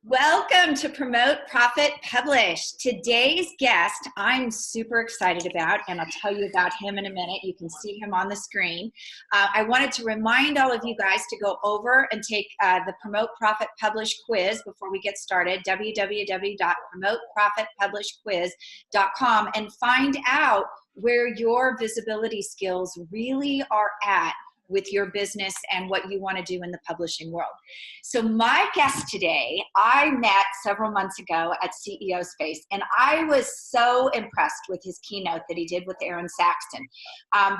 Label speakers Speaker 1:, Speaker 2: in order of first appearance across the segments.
Speaker 1: Welcome to Promote, Profit, Publish. Today's guest I'm super excited about, and I'll tell you about him in a minute. You can see him on the screen. I wanted to remind all of you guys to go over and take the Promote, Profit, Publish quiz before we get started, www.promoteprofitpublishquiz.com, and find out where your visibility skills really are at with your business and what you want to do in the publishing world. So my guest today, I met several months ago at CEO Space, and I was so impressed with his keynote that he did with Aaron Saxton.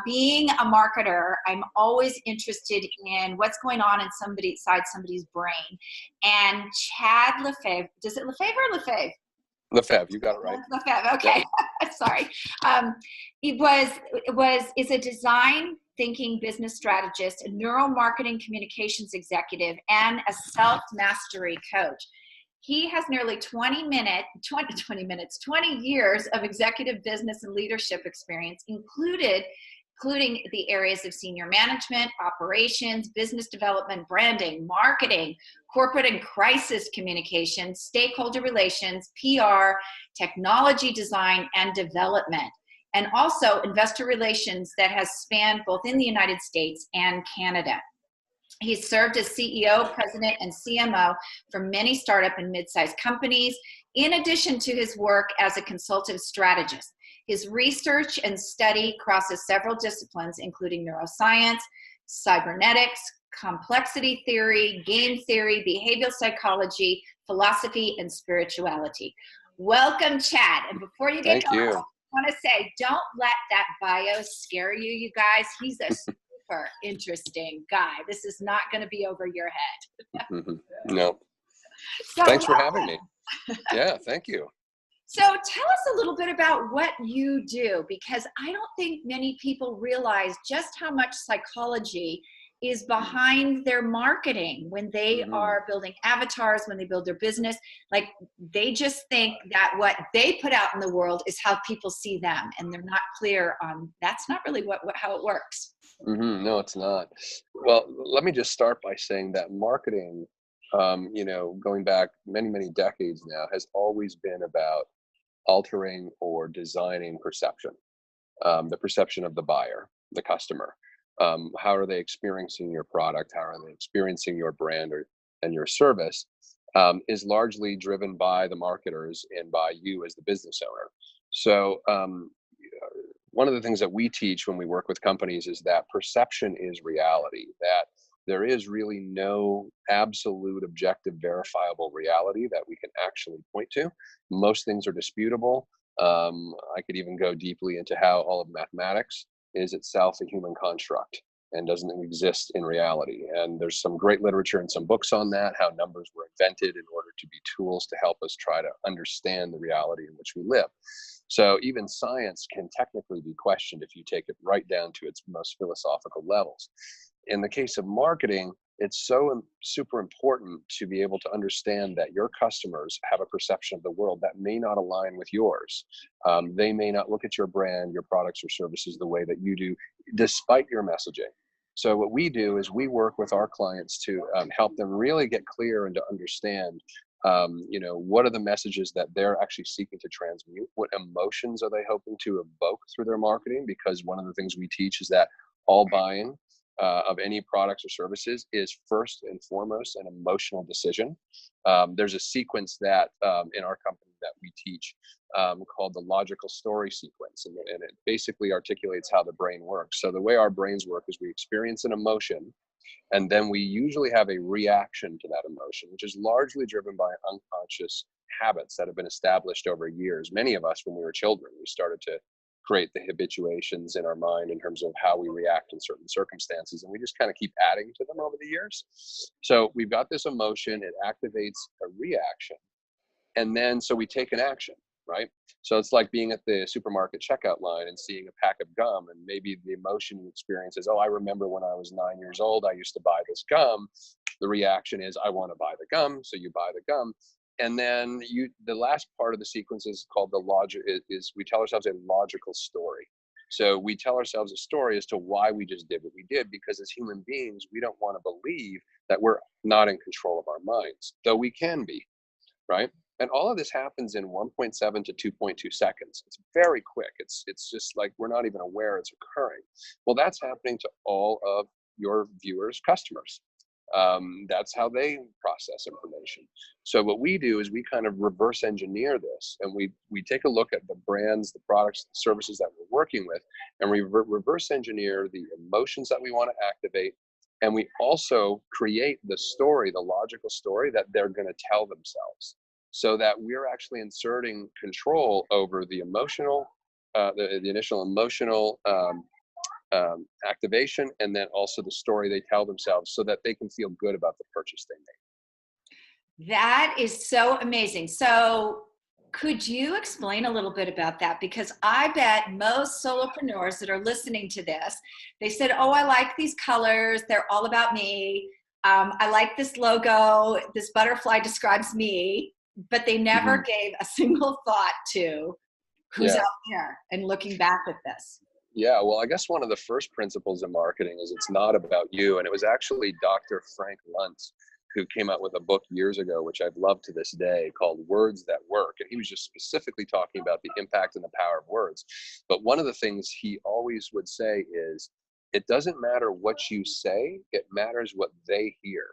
Speaker 1: Being a marketer, I'm always interested in what's going on inside somebody's brain. And Chad Lefevre, does it Lefevre or Lefevre?
Speaker 2: Lefevre, you got it right.
Speaker 1: Lefevre, okay. Yeah. Sorry. Is a design thinking business strategist, a neuromarketing communications executive, and a self-mastery coach. He has nearly 20 years of executive business and leadership experience, including the areas of senior management, operations, business development, branding, marketing, corporate and crisis communications, stakeholder relations, PR, technology design, and development, and also investor relations that has spanned both in the United States and Canada. He's served as CEO, president, and CMO for many startup and mid-sized companies, in addition to his work as a consultative strategist. His research and study crosses several disciplines, including neuroscience, cybernetics, complexity theory, game theory, behavioral psychology, philosophy, and spirituality. Welcome, Chad. And before you get going, I want to say, don't let that bio scare you, you guys. He's a super interesting guy. This is not going to be over your head.
Speaker 2: No. So thanks for having me. Yeah, thank you.
Speaker 1: So tell us a little bit about what you do, because I don't think many people realize just how much psychology is behind their marketing when they are building avatars, when they build their business. Like, they just think that what they put out in the world is how people see them, and they're not clear on that's not really how it works.
Speaker 2: No, it's not. Well, let me just start by saying that marketing, going back many decades now, has always been about altering or designing perception, the perception of the buyer, the customer. How are they experiencing your product? How are they experiencing your brand and your service is largely driven by the marketers and by you as the business owner. So one of the things that we teach when we work with companies is that perception is reality, that there is really no absolute, objective, verifiable reality that we can actually point to. Most things are disputable. I could even go deeply into how all of mathematics is itself a human construct and doesn't exist in reality. And there's some great literature and some books on that, how numbers were invented in order to be tools to help us try to understand the reality in which we live. So even science can technically be questioned if you take it right down to its most philosophical levels. In the case of marketing, it's so super important to be able to understand that your customers have a perception of the world that may not align with yours. They may not look at your brand, your products or services the way that you do, despite your messaging. So what we do is we work with our clients to help them really get clear and to understand what are the messages that they're actually seeking to transmute? What emotions are they hoping to evoke through their marketing? Because one of the things we teach is that all buying of any products or services is first and foremost an emotional decision. There's a sequence that in our company that we teach called the logical story sequence, and it basically articulates how the brain works. So the way our brains work is we experience an emotion, and then we usually have a reaction to that emotion, which is largely driven by unconscious habits that have been established over years. Many of us, when we were children, we started to create the habituations in our mind in terms of how we react in certain circumstances, and we just kind of keep adding to them over the years. So we've got this emotion, it activates a reaction, and then so we take an action, right? So it's like being at the supermarket checkout line and seeing a pack of gum, and maybe the emotion you experience is, oh, I remember when I was 9 years old, I used to buy this gum. The reaction is, I want to buy the gum, so you buy the gum. And then the last part of the sequence is called the logic, is we tell ourselves a logical story. So we tell ourselves a story as to why we just did what we did, because as human beings, we don't want to believe that we're not in control of our minds, though we can be. right? And all of this happens in 1.7 to 2.2 seconds. It's very quick. It's just like we're not even aware it's occurring. Well, that's happening to all of your viewers' customers. That's how they process information. So what we do is we kind of reverse engineer this, and we take a look at the brands, the products, the services that we're working with, and we reverse engineer the emotions that we want to activate. And we also create the story, the logical story that they're going to tell themselves, so that we're actually inserting control over the emotional, the initial emotional activation, and then also the story they tell themselves, so that they can feel good about the purchase they made.
Speaker 1: That is so amazing. So could you explain a little bit about that? Because I bet most solopreneurs that are listening to this, they said, oh, I like these colors. They're all about me. I like this logo. This butterfly describes me, but they never gave a single thought to who's out there and looking back at this.
Speaker 2: Yeah, well, I guess one of the first principles of marketing is it's not about you. And it was actually Dr. Frank Luntz who came out with a book years ago, which I've loved to this day, called Words That Work. And he was just specifically talking about the impact and the power of words. But one of the things he always would say is, it doesn't matter what you say, it matters what they hear.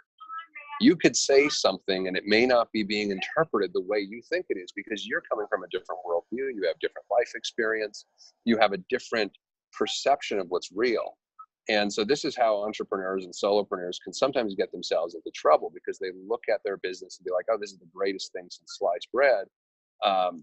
Speaker 2: You could say something and it may not be being interpreted the way you think it is, because you're coming from a different worldview, you have different life experience, you have a different perception of what's real. And so this is how entrepreneurs and solopreneurs can sometimes get themselves into trouble, because they look at their business and be like, oh, this is the greatest thing since sliced bread.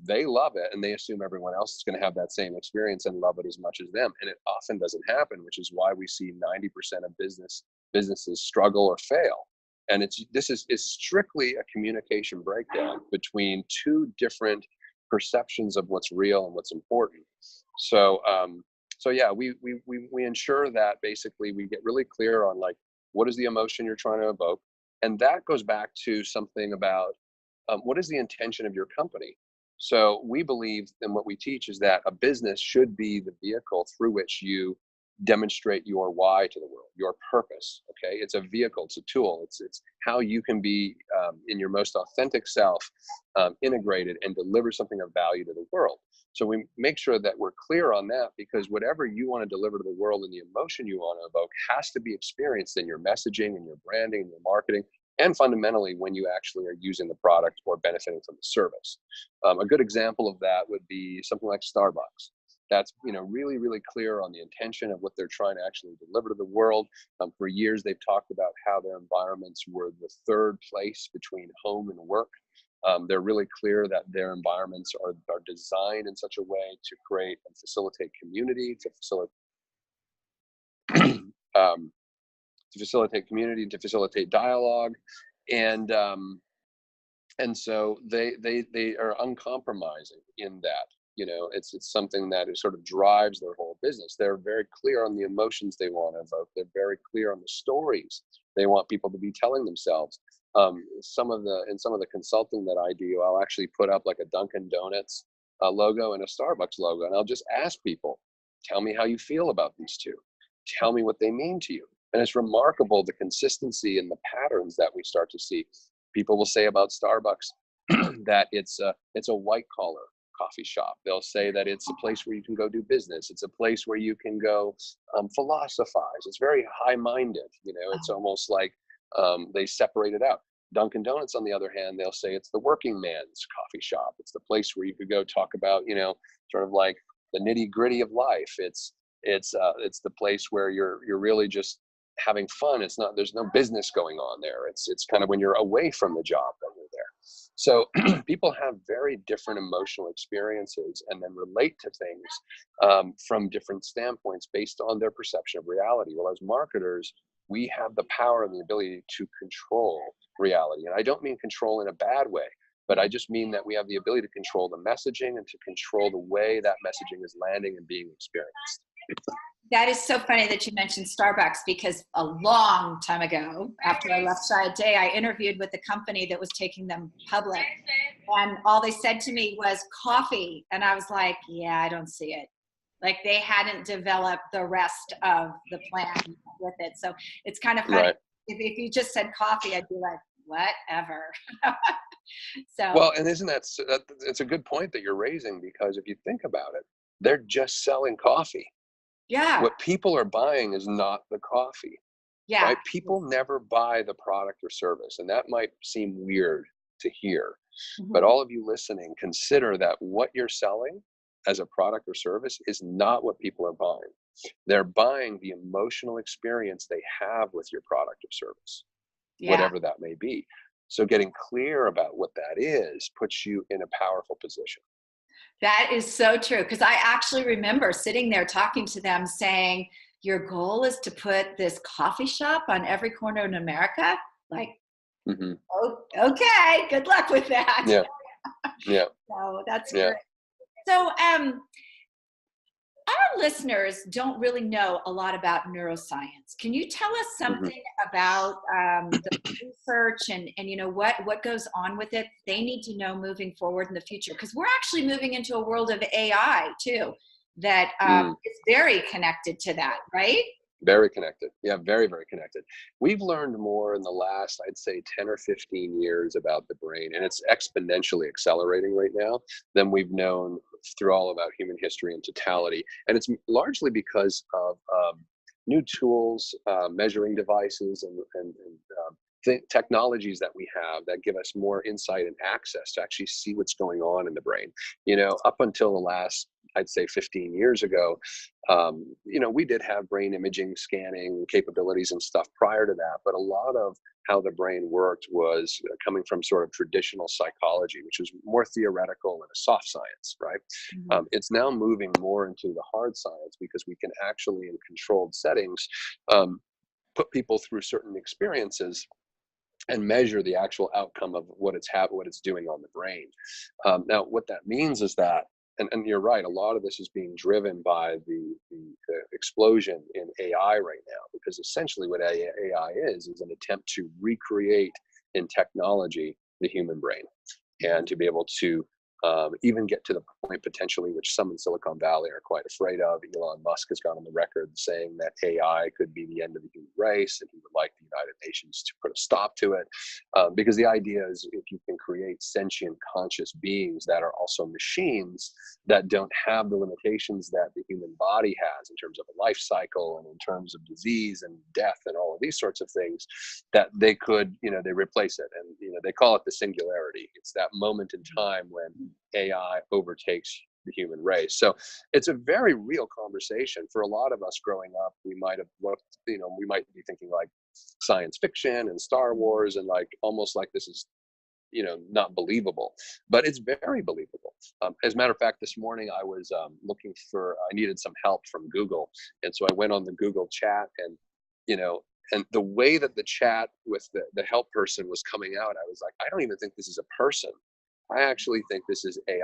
Speaker 2: They love it, and they assume everyone else is going to have that same experience and love it as much as them. And it often doesn't happen, which is why we see 90% of businesses struggle or fail. And this is strictly a communication breakdown between two different perceptions of what's real and what's important. So yeah, we ensure that basically we get really clear on, like, what is the emotion you're trying to evoke, and that goes back to something about what is the intention of your company. So we believe, and what we teach is that a business should be the vehicle through which you demonstrate your why to the world, your purpose. Okay, it's a vehicle, it's a tool, it's how you can be in your most authentic self, integrated and deliver something of value to the world. So we make sure that we're clear on that, because whatever you want to deliver to the world and the emotion you want to evoke has to be experienced in your messaging and your branding and your marketing, and fundamentally when you actually are using the product or benefiting from the service. A good example of that would be something like Starbucks. That's really, really clear on the intention of what they're trying to actually deliver to the world. For years, they've talked about how their environments were the third place between home and work. They're really clear that their environments are designed in such a way to create and facilitate community, to facilitate dialogue, and so they are uncompromising in that. It's something that is sort of drives their whole business. They're very clear on the emotions they want to evoke. They're very clear on the stories they want people to be telling themselves. Some of the consulting that I do, I'll actually put up like a Dunkin' Donuts logo and a Starbucks logo, and I'll just ask people, tell me how you feel about these two. Tell me what they mean to you. And it's remarkable the consistency and the patterns that we start to see. People will say about Starbucks that it's a white collar coffee shop. They'll say that it's a place where you can go do business. It's a place where you can go philosophize. It's very high-minded. It's almost like they separate it out. Dunkin' Donuts, on the other hand, they'll say it's the working man's coffee shop. It's the place where you could go talk about, sort of like the nitty-gritty of life. It's the place where you're really just having fun. There's no business going on there. It's kind of when you're away from the job that you're there. So people have very different emotional experiences and then relate to things from different standpoints based on their perception of reality. Well, as marketers, we have the power and the ability to control reality. And I don't mean control in a bad way, but I just mean that we have the ability to control the messaging and to control the way that messaging is landing and being experienced.
Speaker 1: That is so funny that you mentioned Starbucks, because a long time ago, after I left Shy Day, I interviewed with the company that was taking them public. And all they said to me was coffee. And I was like, yeah, I don't see it. Like they hadn't developed the rest of the plan with it. So it's kind of funny.
Speaker 2: Right.
Speaker 1: If you just said coffee, I'd be like, whatever. So
Speaker 2: Well, and isn't that it's a good point that you're raising, because if you think about it, they're just selling coffee.
Speaker 1: yeah,
Speaker 2: What people are buying is not the coffee,
Speaker 1: yeah.
Speaker 2: right? People never buy the product or service, and that might seem weird to hear, but
Speaker 1: Mhm.
Speaker 2: all of you listening, consider that what you're selling as a product or service is not what people are buying. They're buying the emotional experience they have with your product or service,
Speaker 1: Yeah.
Speaker 2: whatever that may be. So getting clear about what that is puts you in a powerful position.
Speaker 1: That is so true. Because I actually remember sitting there talking to them saying, your goal is to put this coffee shop on every corner in America? Like,
Speaker 2: Hmm.
Speaker 1: oh, okay, good luck with that.
Speaker 2: Yeah, yeah,
Speaker 1: So that's
Speaker 2: yeah.
Speaker 1: great. So, our listeners don't really know a lot about neuroscience. Can you tell us
Speaker 2: Hmm.
Speaker 1: something about the research and what goes on with it? They need to know moving forward in the future, because we're actually moving into a world of AI too that
Speaker 2: Mm.
Speaker 1: is very connected to that, right?
Speaker 2: Very connected. Yeah, very, very connected. We've learned more in the last, I'd say, 10 or 15 years about the brain, and it's exponentially accelerating right now than we've known through all of our human history in totality. And it's largely because of new tools, measuring devices, and technologies that we have that give us more insight and access to actually see what's going on in the brain. Up until the last, I'd say, 15 years ago, we did have brain imaging, scanning capabilities and stuff prior to that, but a lot of how the brain worked was coming from sort of traditional psychology, which was more theoretical and a soft science, right?
Speaker 1: Mhm.
Speaker 2: It's now moving more into the hard science, because we can actually, in controlled settings, um, put people through certain experiences and measure the actual outcome of what it's doing on the brain. Now, what that means is that, and you're right, a lot of this is being driven by the explosion in AI right now, because essentially what AI is an attempt to recreate in technology the human brain, and to be able to even get to the point potentially, which some in Silicon Valley are quite afraid of. Elon Musk has gone on the record saying that AI could be the end of the human race, and he would like the United Nations to put a stop to it. Because the idea is, if you can create sentient, conscious beings that are also machines, that don't have the limitations that the human body has in terms of a life cycle and in terms of disease and death and all of these sorts of things, that they could, they replace it. And, they call it the singularity. It's that moment in time when AI overtakes the human race. So it's a very real conversation. For a lot of us growing up, we might have looked, we might be thinking like science fiction and Star Wars, and like almost like this is, not believable, but it's very believable. As a matter of fact, this morning I was I needed some help from Google. And so I went on the Google chat, and, and the way that the chat with the help person was coming out, I was like, I don't even think this is a person. I actually think this is AI.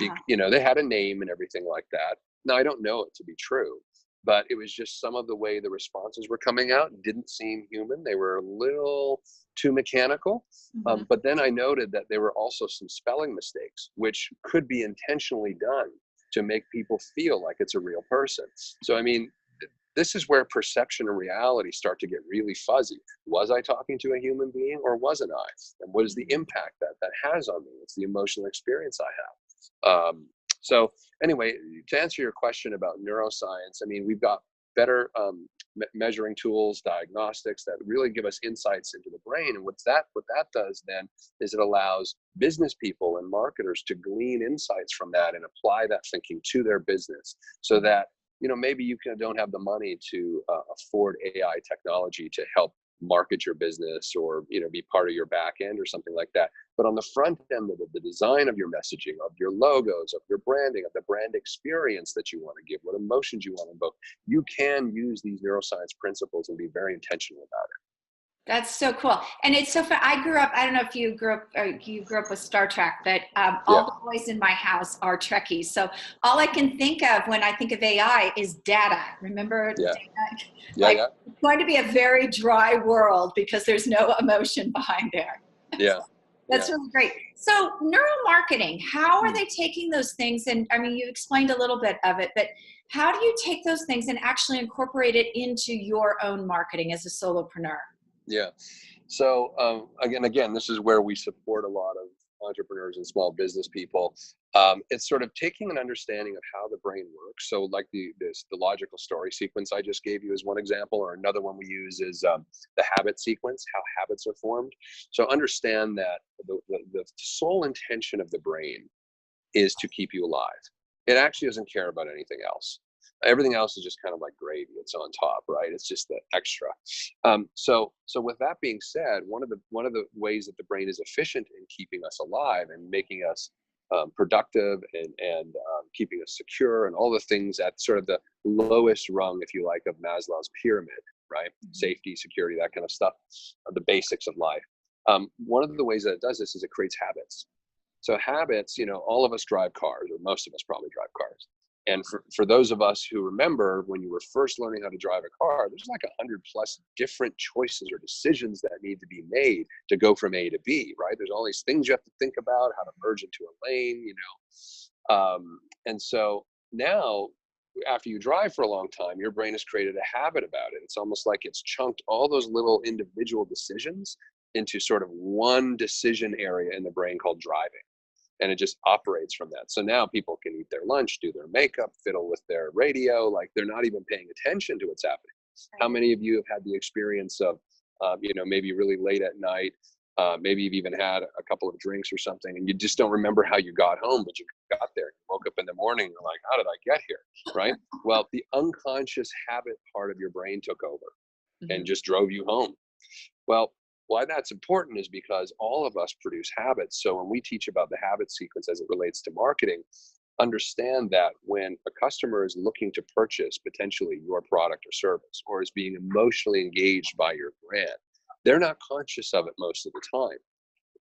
Speaker 1: Uh-huh.
Speaker 2: They had a name and everything like that. Now, I don't know it to be true, but it was just some of the way the responses were coming out didn't seem human. They were a little too mechanical.
Speaker 1: Mhm.
Speaker 2: But then I noted that there were also some spelling mistakes, which could be intentionally done to make people feel like it's a real person. So, I mean, this is where perception and reality start to get really fuzzy. Was I talking to a human being, or wasn't I? And what is the impact that has on me? It's the emotional experience I have. So anyway, to answer your question about neuroscience, I mean, we've got better measuring tools, diagnostics that really give us insights into the brain. And what that does then is it allows business people and marketers to glean insights from that and apply that thinking to their business, so that maybe you don't have the money to afford AI technology to help market your business, or be part of your back end or something like that. But on the front end of the design of your messaging, of your logos, of your branding, of the brand experience that you want to give, what emotions you want to evoke, you can use these neuroscience principles and be very intentional about it.
Speaker 1: That's so cool. And it's so fun. I grew up, I don't know if you grew up with Star Trek, but
Speaker 2: Yeah,
Speaker 1: all the boys in my house are Trekkies. So all I can think of when I think of AI is data. Remember
Speaker 2: yeah,
Speaker 1: data?
Speaker 2: yeah,
Speaker 1: Like,
Speaker 2: yeah,
Speaker 1: it's going to be a very dry world because there's no emotion behind there.
Speaker 2: yeah,
Speaker 1: That's
Speaker 2: yeah.
Speaker 1: really great. So neuromarketing, how are
Speaker 2: Hmm.
Speaker 1: they taking those things? And I mean, you explained a little bit of it, but how do you take those things and actually incorporate it into your own marketing as a solopreneur?
Speaker 2: Yeah. So again, this is where we support a lot of entrepreneurs and small business people. It's sort of taking an understanding of how the brain works. So like the logical story sequence I just gave you is one example, or another one we use is the habit sequence, how habits are formed. So understand that the sole intention of the brain is to keep you alive. It actually doesn't care about anything else. Everything else is just kind of like gravy. It's on top, right? It's just the extra. So with that being said, one of the ways that the brain is efficient in keeping us alive and making us productive and keeping us secure and all the things at sort of the lowest rung, if you like, of Maslow's pyramid, right? Safety, security, that kind of stuff, are the basics of life. One of the ways that it does this is it creates habits. So habits, all of us drive cars, or most of us probably drive cars. And for those of us who remember when you were first learning how to drive a car, there's like 100+ different choices or decisions that need to be made to go from A to B, right? There's all these things you have to think about, how to merge into a lane, and so now, after you drive for a long time, your brain has created a habit about it. It's almost like it's chunked all those little individual decisions into sort of one decision area in the brain called driving. And it just operates from that. So now people can eat their lunch, do their makeup, fiddle with their radio, like they're not even paying attention to what's happening. How many of you have had the experience of, maybe really late at night, maybe you've even had a couple of drinks or something, and you just don't remember how you got home, but you got there, you woke up in the morning, you're like, how did I get here, right? Well, the unconscious habit part of your brain took over and just drove you home. Well, why that's important is because all of us produce habits. So when we teach about the habit sequence as it relates to marketing, understand that when a customer is looking to purchase potentially your product or service, or is being emotionally engaged by your brand, they're not conscious of it most of the time.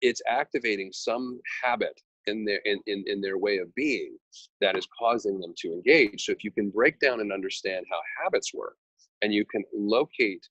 Speaker 2: It's activating some habit in their way of being that is causing them to engage. So if you can break down and understand how habits work, and you can locate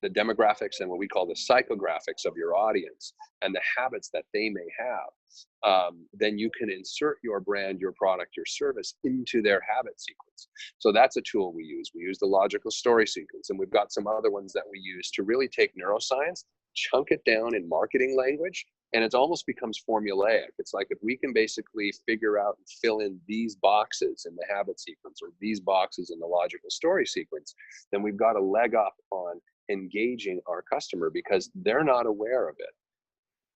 Speaker 2: the demographics and what we call the psychographics of your audience and the habits that they may have, then you can insert your brand, your product, your service into their habit sequence. So that's a tool we use. We use the logical story sequence, and we've got some other ones that we use to really take neuroscience, chunk it down in marketing language, and it almost becomes formulaic. It's like if we can basically figure out and fill in these boxes in the habit sequence or these boxes in the logical story sequence, then we've got a leg up on engaging our customer because they're not aware of it.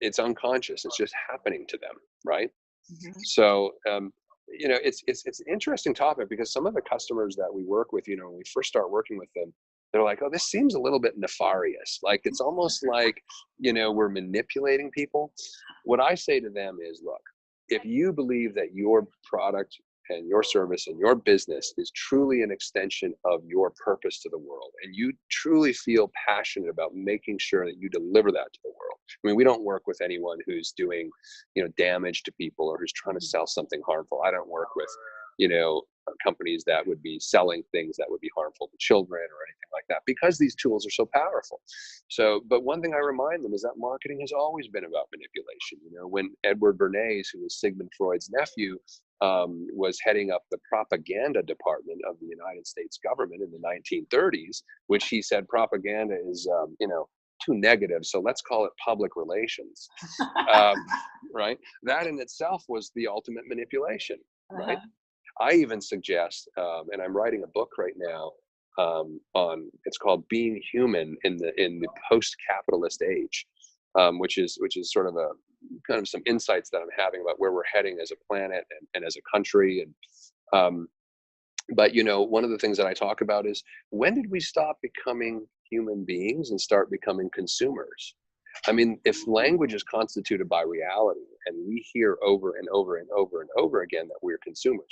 Speaker 2: It's unconscious. It's just happening to them, right? So, it's an interesting topic because some of the customers that we work with, when we first start working with them, they're like, oh, this seems a little bit nefarious. Like, it's almost like, we're manipulating people. What I say to them is, look, if you believe that your product and your service and your business is truly an extension of your purpose to the world, and you truly feel passionate about making sure that you deliver that to the world. I mean, we don't work with anyone who's doing, damage to people or who's trying to sell something harmful. I don't work with, companies that would be selling things that would be harmful to children or anything like that, because these tools are so powerful. So, but one thing I remind them is that marketing has always been about manipulation. When Edward Bernays, who was Sigmund Freud's nephew, was heading up the propaganda department of the United States government in the 1930s, which he said propaganda is, too negative, so let's call it public relations. Right? That in itself was the ultimate manipulation, right? I even suggest, and I'm writing a book right now it's called Being Human in the Post-Capitalist Age, which is sort of a kind of some insights that I'm having about where we're heading as a planet and as a country. And but one of the things that I talk about is, when did we stop becoming human beings and start becoming consumers? I mean, if language is constituted by reality and we hear over and over and over and over again that we're consumers,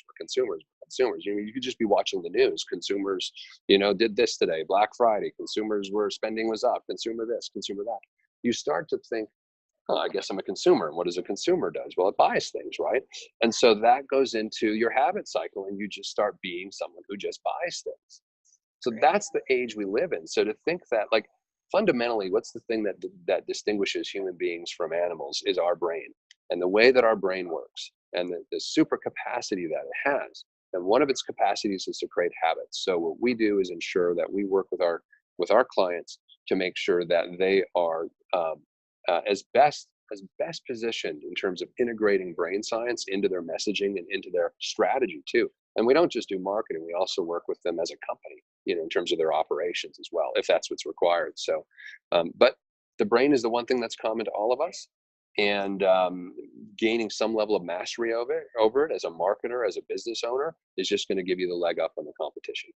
Speaker 2: you could just be watching the news. Consumers, did this today, Black Friday, consumers were spending was up, consumer this, consumer that. You start to think, oh, I guess I'm a consumer. And what does a consumer does? Well, it buys things, right? And so that goes into your habit cycle, and you just start being someone who just buys things. So that's the age we live in. So to think that, like, fundamentally, what's the thing that distinguishes human beings from animals is our brain and the way that our brain works and the super capacity that it has. And one of its capacities is to create habits. So what we do is ensure that we work with our clients to make sure that they are as best positioned in terms of integrating brain science into their messaging and into their strategy too. And we don't just do marketing; we also work with them as a company, in terms of their operations as well, if that's what's required. So, but the brain is the one thing that's common to all of us, and gaining some level of mastery over it as a marketer, as a business owner, is just going to give you the leg up on the competition.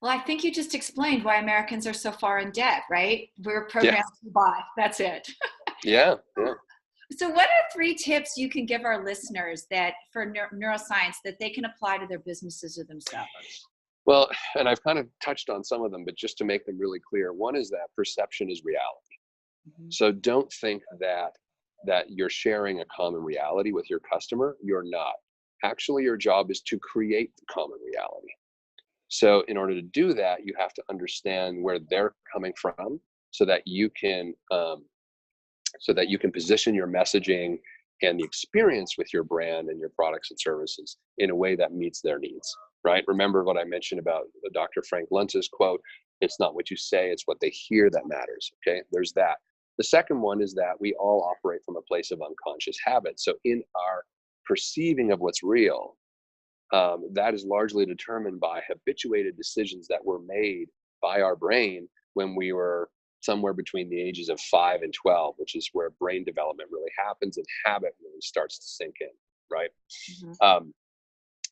Speaker 1: Well, I think you just explained why Americans are so far in debt, right? We're
Speaker 2: Yeah,
Speaker 1: programmed to buy. That's it.
Speaker 2: yeah.
Speaker 1: So what are 3 tips you can give our listeners that for neuroscience that they can apply to their businesses or themselves?
Speaker 2: Well, and I've kind of touched on some of them, but just to make them really clear, one is that perception is reality.
Speaker 1: Mhm.
Speaker 2: So don't think that you're sharing a common reality with your customer. You're not. Actually, your job is to create the common reality. So in order to do that, you have to understand where they're coming from, so that you can position your messaging and the experience with your brand and your products and services in a way that meets their needs. Right? Remember what I mentioned about Dr. Frank Luntz's quote: "It's not what you say; it's what they hear that matters." Okay, there's that. The second one is that we all operate from a place of unconscious habit. So in our perceiving of what's real, that is largely determined by habituated decisions that were made by our brain when we were somewhere between the ages of 5 and 12, which is where brain development really happens and habit really starts to sink in, right?
Speaker 1: Mhm.
Speaker 2: Um,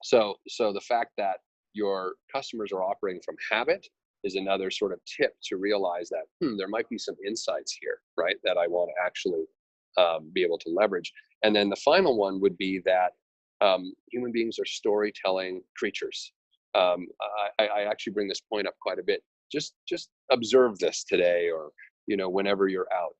Speaker 2: so the fact that your customers are operating from habit is another sort of tip to realize that there might be some insights here, right, that I want to actually be able to leverage. And then the final one would be that human beings are storytelling creatures. I actually bring this point up quite a bit. Just observe this today, or whenever you're out.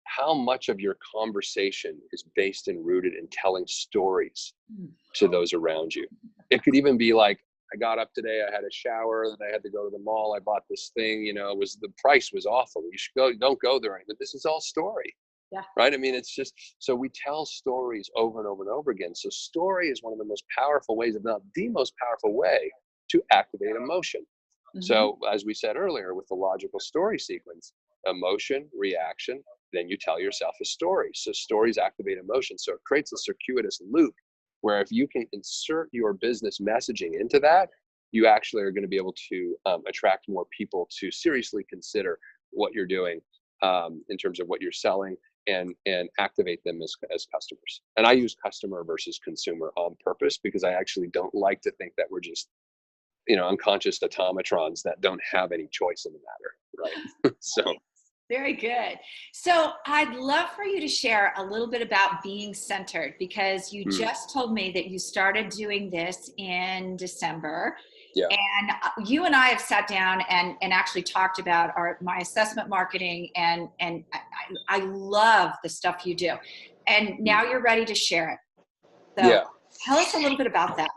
Speaker 2: How much of your conversation is based and rooted in telling stories
Speaker 1: Mm.
Speaker 2: to those around you? It could even be like, I got up today, I had a shower, then I had to go to the mall, I bought this thing, the price was awful. You should go, don't go there. But this is all story.
Speaker 1: Yeah.
Speaker 2: Right? I mean, it's just, so we tell stories over and over and over again. So story is one of the most powerful ways, if not the most powerful way, to activate emotion.
Speaker 1: Mhm.
Speaker 2: So as we said earlier, with the logical story sequence: emotion, reaction, then you tell yourself a story. So stories activate emotion. So it creates a circuitous loop where if you can insert your business messaging into that, you actually are going to be able to attract more people to seriously consider what you're doing in terms of what you're selling, and activate them as customers. And I use customer versus consumer on purpose, because I actually don't like to think that we're just unconscious automatrons that don't have any choice in the matter, right? So
Speaker 1: Very good. So I'd love for you to share a little bit about being centered, because you just told me that you started doing this in December.
Speaker 2: yeah,
Speaker 1: And you and I have sat down and actually talked about my assessment marketing, and I love the stuff you do. And now you're ready to share it. So
Speaker 2: yeah,
Speaker 1: tell us a little bit about that.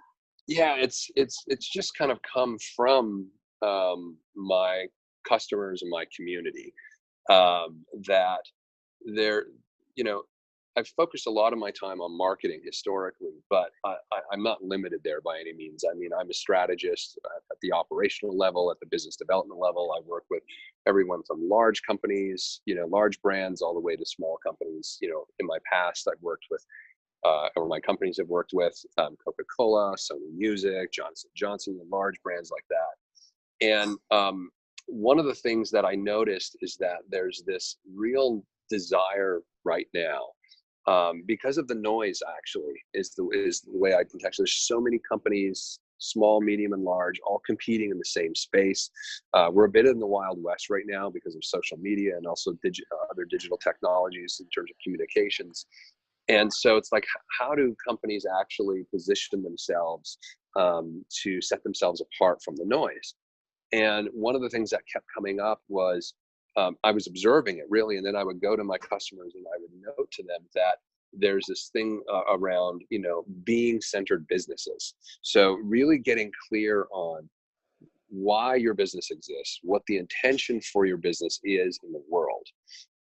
Speaker 2: yeah. It's just kind of come from my customers and my community, that they're, you know, I've focused a lot of my time on marketing historically, but I'm not limited there by any means. I mean, I'm a strategist at the operational level, at the business development level. I work with everyone from large companies, large brands, all the way to small companies. In my past, I've worked with, or my companies have worked with, Coca-Cola, Sony Music, Johnson Johnson, and large brands like that. And one of the things that I noticed is that there's this real desire right now, because of the noise, actually, is the way I contextualize. There's so many companies, small, medium, and large, all competing in the same space. We're a bit in the Wild West right now because of social media and also other digital technologies in terms of communications. And so it's like, how do companies actually position themselves to set themselves apart from the noise? And one of the things that kept coming up was, I was observing it really, and then I would go to my customers and I would note to them that there's this thing around, being centered businesses. So really getting clear on why your business exists, what the intention for your business is in the world,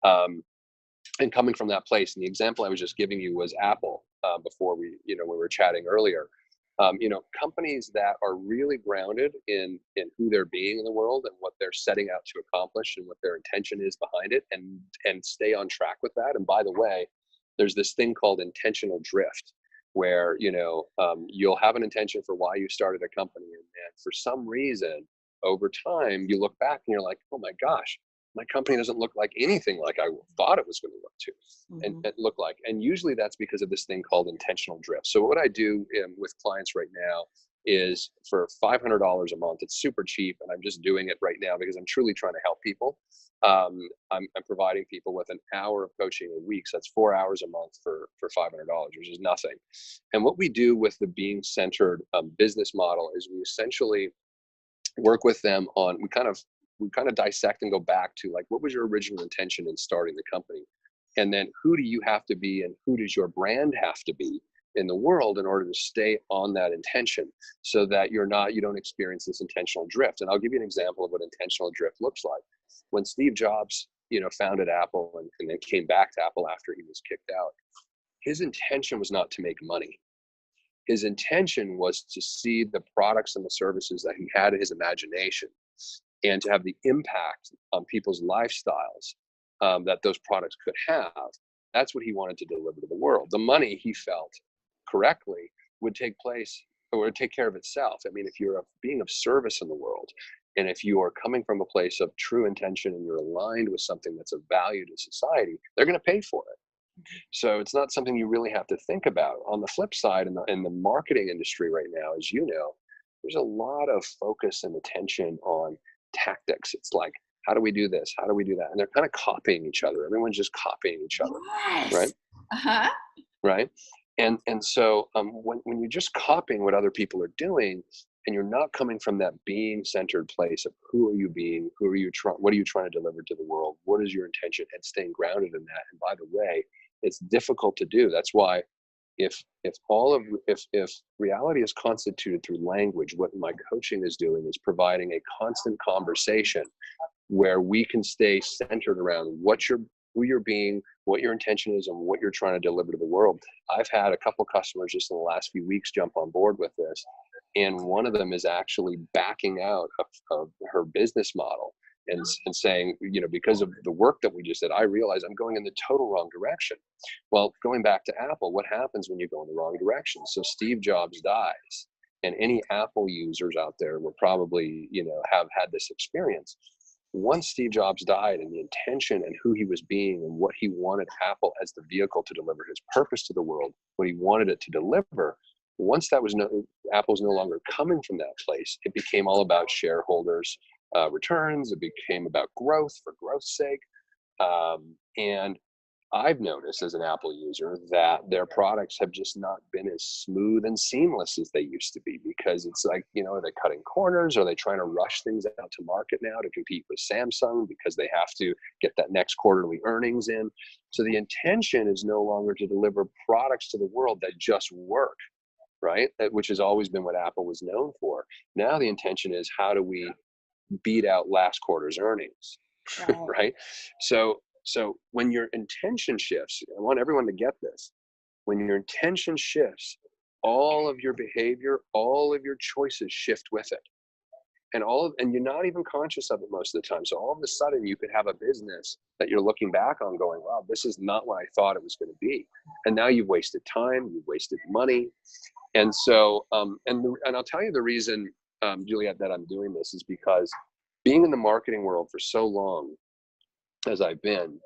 Speaker 2: and coming from that place. And the example I was just giving you was Apple, before we were chatting earlier. Companies that are really grounded in who they're being in the world and what they're setting out to accomplish and what their intention is behind it, and stay on track with that. And by the way, there's this thing called intentional drift, where you'll have an intention for why you started a company, and for some reason over time you look back and you're like, oh my gosh, my company doesn't look like anything like I thought it was going to look to and look like. And usually that's because of this thing called intentional drift. So what I do with clients right now is, for $500 a month, it's super cheap, and I'm just doing it right now because I'm truly trying to help people. I'm providing people with an hour of coaching a week. So that's 4 hours a month for $500, which is nothing. And what we do with the being centered business model is we essentially work with them on, we kind of dissect and go back to, like, what was your original intention in starting the company? And then who do you have to be, and who does your brand have to be in the world in order to stay on that intention, so that you don't experience this intentional drift. And I'll give you an example of what intentional drift looks like. When Steve Jobs, founded Apple and then came back to Apple after he was kicked out, his intention was not to make money. His intention was to see the products and the services that he had in his imagination, and to have the impact on people's lifestyles that those products could have. That's what he wanted to deliver to the world. The money, he felt correctly, would take place, or would take care of itself. I mean, if you're being of service in the world, and if you are coming from a place of true intention and you're aligned with something that's of value to society, they're going to pay for it. So it's not something you really have to think about. On the flip side, in the marketing industry right now, as you know, there's a lot of focus and attention on tactics. It's like, how do we do this? How do we do that? And they're kind of copying each other. Everyone's just copying each other,
Speaker 1: Yes.
Speaker 2: right?
Speaker 1: Uh-huh.
Speaker 2: Right. And so when you're just copying what other people are doing, and you're not coming from that being centered place of who are you being, what are you trying to deliver to the world, what is your intention, and staying grounded in that. And by the way, it's difficult to do. That's why if reality is constituted through language, what my coaching is doing is providing a constant conversation where we can stay centered around who you're being, what your intention is, and what you're trying to deliver to the world. I've had a couple customers just in the last few weeks jump on board with this, and one of them is actually backing out of her business model and saying, because of the work that we just did, I realize I'm going in the total wrong direction. Well, going back to Apple, what happens when you go in the wrong direction? So Steve Jobs dies, and any Apple users out there will probably, have had this experience. Once Steve Jobs died, and the intention and who he was being and what he wanted Apple as the vehicle to deliver his purpose to the world, what he wanted it to deliver, once Apple's no longer coming from that place, it became all about shareholders' returns. It became about growth for growth's sake. And I've noticed as an Apple user that their products have just not been as smooth and seamless as they used to be, because it's like, are they cutting corners? Are they trying to rush things out to market now to compete with Samsung because they have to get that next quarterly earnings in? So the intention is no longer to deliver products to the world that just work, right? Which has always been what Apple was known for. Now the intention is, how do we beat out last quarter's earnings, right? So when your intention shifts, I want everyone to get this. When your intention shifts, all of your behavior, all of your choices shift with it. And you're not even conscious of it most of the time. So all of a sudden you could have a business that you're looking back on going, wow, this is not what I thought it was going to be. And now you've wasted time, you've wasted money. And so, and I'll tell you the reason, Juliet, that I'm doing this is because being in the marketing world for so long as I've been,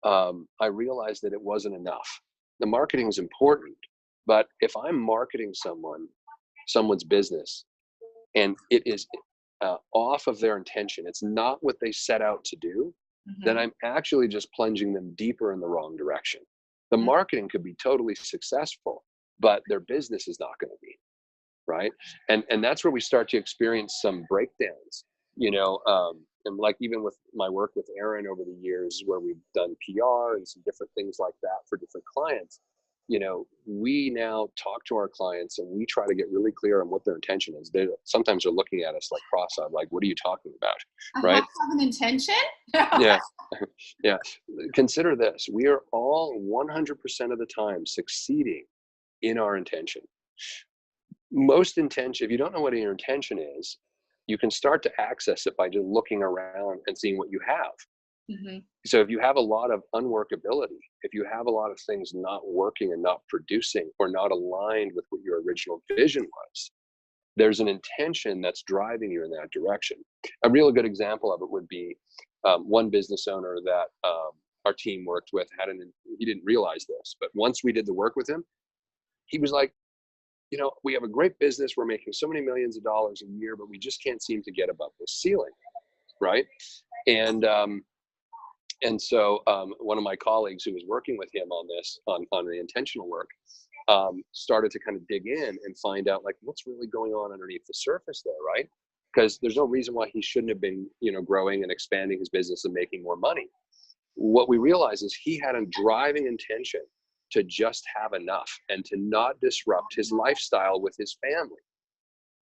Speaker 2: I realized that it wasn't enough. The marketing is important, but if I'm marketing someone's business, and it is off of their intention, it's not what they set out to do, then I'm actually just plunging them deeper in the wrong direction. The marketing could be totally successful, but their business is not going to be, right? And that's where we start to experience some breakdowns, and like even with my work with Aaron over the years, where we've done PR and some different things like that for different clients, we now talk to our clients and we try to get really clear on what their intention is. Sometimes they're looking at us like cross-eyed, like, what are you talking about? Right?
Speaker 1: I have an intention?
Speaker 2: Yeah. Yeah. Consider this. We are all 100% of the time succeeding in our intention. most intention, if you don't know what your intention is, you can start to access it by just looking around and seeing what you have.
Speaker 1: Mm-hmm.
Speaker 2: So if you have a lot of unworkability, if you have a lot of things not working and not producing or not aligned with what your original vision was, there's an intention that's driving you in that direction. A really good example of it would be one business owner that our team worked with he didn't realize this, but once we did the work with him, he was like, we have a great business. We're making so many millions of dollars a year, but we just can't seem to get above the ceiling, right? And so one of my colleagues who was working with him on this, on the intentional work, started to kind of dig in and find out like what's really going on underneath the surface there, right? Because there's no reason why he shouldn't have been, growing and expanding his business and making more money. What we realized is he had a driving intention to just have enough and to not disrupt his lifestyle with his family.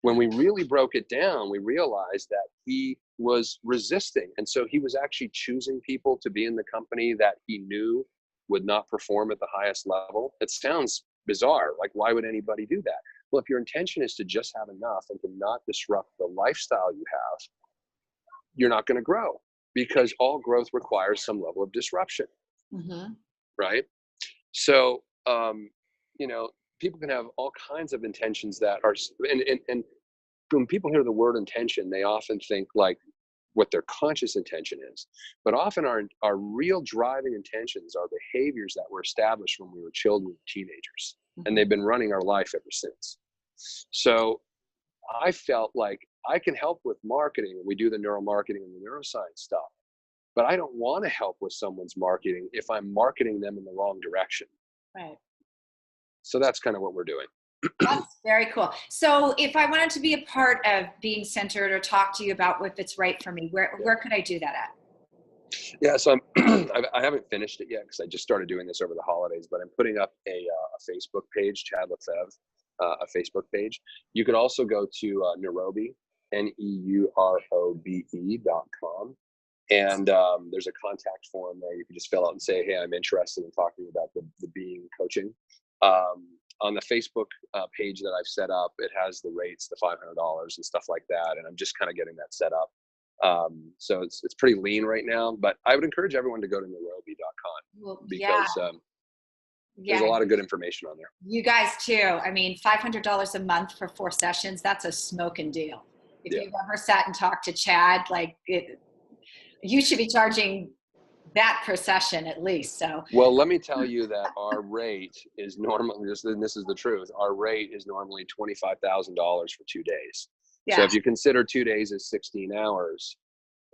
Speaker 2: When we really broke it down, we realized that he was resisting. And so he was actually choosing people to be in the company that he knew would not perform at the highest level. It sounds bizarre. Like, why would anybody do that? Well, if your intention is to just have enough and to not disrupt the lifestyle you have, you're not going to grow, because all growth requires some level of disruption,
Speaker 1: Mm-hmm.
Speaker 2: right? So, people can have all kinds of intentions that are, and when people hear the word intention, they often think like what their conscious intention is. But often our real driving intentions are behaviors that were established when we were children and teenagers, and they've been running our life ever since. So I felt like I can help with marketing, and we do the neuromarketing and the neuroscience stuff, but I don't want to help with someone's marketing if I'm marketing them in the wrong direction.
Speaker 1: Right.
Speaker 2: So that's kind of what we're doing.
Speaker 1: That's very cool. So if I wanted to be a part of being centered or talk to you about if it's right for me, where could I do that at?
Speaker 2: Yeah, so I haven't finished it yet because I just started doing this over the holidays, but I'm putting up a Facebook page, Chad Lefevre, a Facebook page. You could also go to Neurobe, neurobe.com. And there's a contact form there. You can just fill out and say, hey, I'm interested in talking about the being coaching. On the Facebook page that I've set up, it has the rates, the $500 and stuff like that. And I'm just kind of getting that set up. So it's pretty lean right now, but I would encourage everyone to go to neurobe.com because there's a lot of good information on there.
Speaker 1: You guys too. I mean, $500 a month for 4 sessions, that's a smoking deal. If you've ever sat and talked to Chad, you should be charging that per session at least. So,
Speaker 2: well, let me tell you that our rate is normally, and this is the truth, our rate is normally $25,000 for 2 days. Yeah. So if you consider 2 days as 16 hours,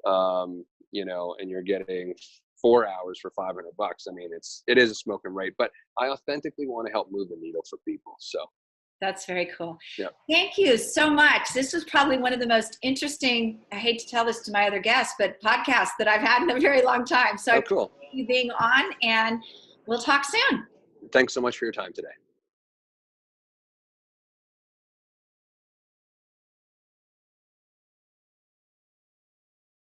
Speaker 2: and you're getting 4 hours for $500, I mean, it is a smoking rate, but I authentically want to help move the needle for people. So
Speaker 1: that's very cool.
Speaker 2: Yeah.
Speaker 1: Thank you so much. This was probably one of the most interesting, I hate to tell this to my other guests, but podcasts that I've had in a very long time. So
Speaker 2: cool.
Speaker 1: I appreciate you being on, and we'll talk soon.
Speaker 2: Thanks so much for your time today.